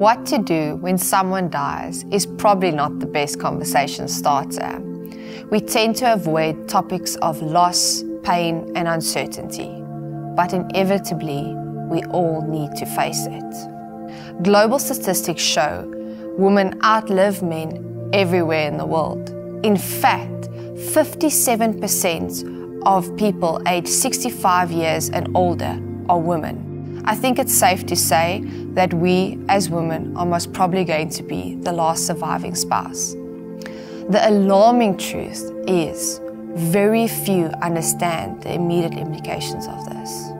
What to do when someone dies is probably not the best conversation starter. We tend to avoid topics of loss, pain, and uncertainty, but inevitably, we all need to face it. Global statistics show women outlive men everywhere in the world. In fact, 57% of people aged 65 years and older are women. I think it's safe to say that we, as women, are most probably going to be the last surviving spouse. The alarming truth is very few understand the immediate implications of this.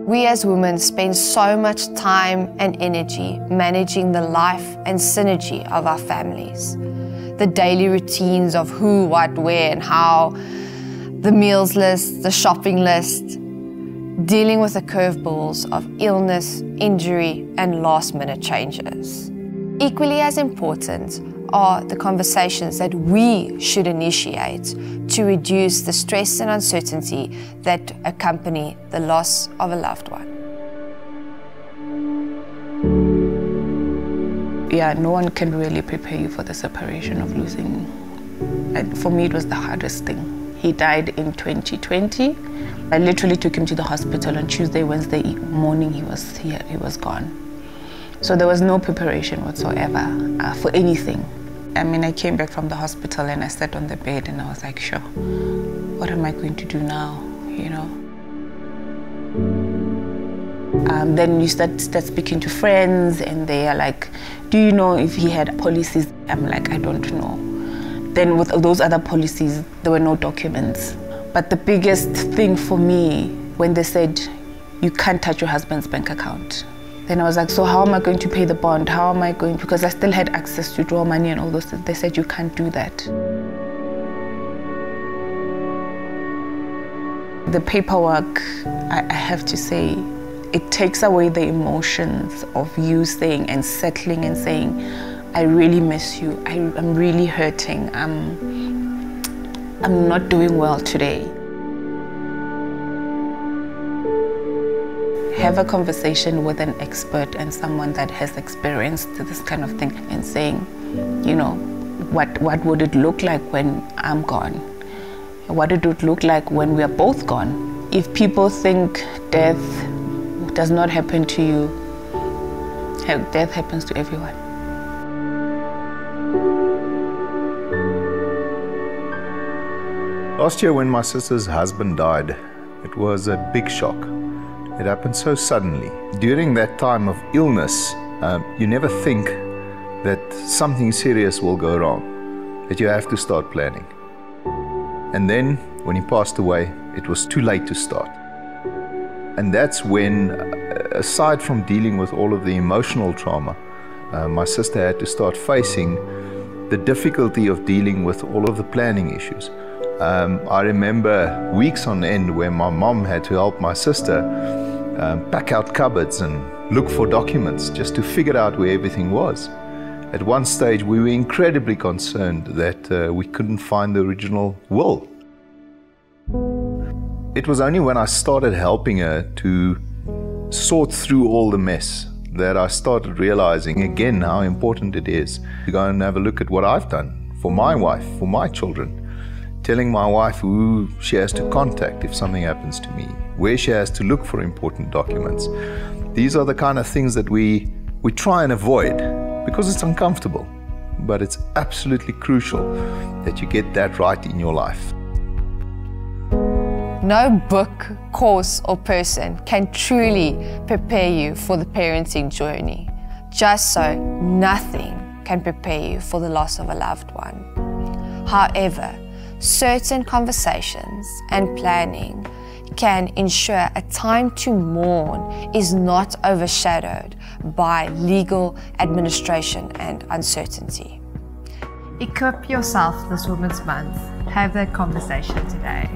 We as women spend so much time and energy managing the life and synergy of our families. The daily routines of who, what, where, and how, the meals list, the shopping list, dealing with the curveballs of illness, injury, and last-minute changes. Equally as important are the conversations that we should initiate to reduce the stress and uncertainty that accompany the loss of a loved one. Yeah, no one can really prepare you for the separation of losing. And for me, it was the hardest thing. He died in 2020. I literally took him to the hospital on Tuesday, Wednesday morning. He was here, he was gone. So there was no preparation whatsoever for anything. I mean, I came back from the hospital and I sat on the bed and I was like, sure, what am I going to do now, you know? Then you start speaking to friends and they are like, do you know if he had policies? I'm like, I don't know. Then with those other policies, there were no documents. But the biggest thing for me, when they said, you can't touch your husband's bank account. Then I was like, so how am I going to pay the bond? How am I going, because I still had access to draw money and all those things. They said, you can't do that. The paperwork, I have to say, it takes away the emotions of you saying and settling and saying, I really miss you. I'm really hurting. I'm not doing well today. Have a conversation with an expert and someone that has experienced this kind of thing and saying, you know, what would it look like when I'm gone? What would it look like when we are both gone? If people think death does not happen to you, death happens to everyone. Last year when my sister's husband died, it was a big shock. It happened so suddenly. During that time of illness, you never think that something serious will go wrong, that you have to start planning. And then, when he passed away, it was too late to start. And that's when, aside from dealing with all of the emotional trauma, my sister had to start facing the difficulty of dealing with all of the planning issues. I remember weeks on end where my mom had to help my sister pack out cupboards and look for documents just to figure out where everything was. At one stage, we were incredibly concerned that we couldn't find the original will. It was only when I started helping her to sort through all the mess that I started realizing again how important it is to go and have a look at what I've done for my wife, for my children. Telling my wife who she has to contact if something happens to me, where she has to look for important documents. These are the kind of things that we try and avoid because it's uncomfortable, but it's absolutely crucial that you get that right in your life. No book, course, or person can truly prepare you for the parenting journey. Just so, nothing can prepare you for the loss of a loved one. However, certain conversations and planning can ensure a time to mourn is not overshadowed by legal administration and uncertainty. Equip yourself this Women's Month. Have that conversation today.